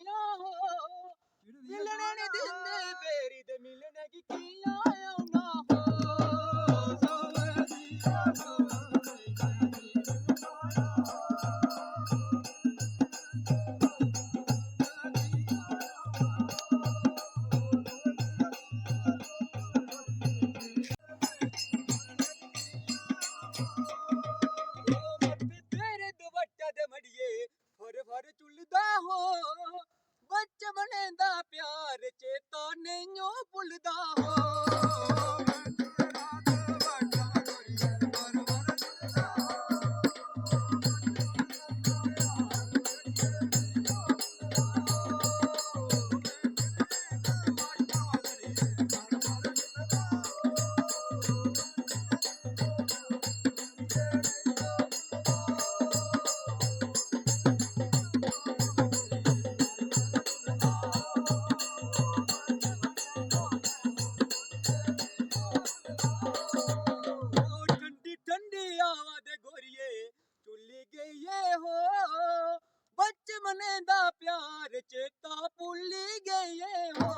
किया हो मिलने नहीं दिंदे बेरी दे मिलने की किया ना हो तेरे दुपट्टा दे मड़िए फर फर चुलदा हो बचपने दा प्यार चेता नहीं भुलदा हो ठंडी ठंडी आवा दे गोरिए चुली गई हो बचपने दा प्यार चेता भुली गई हो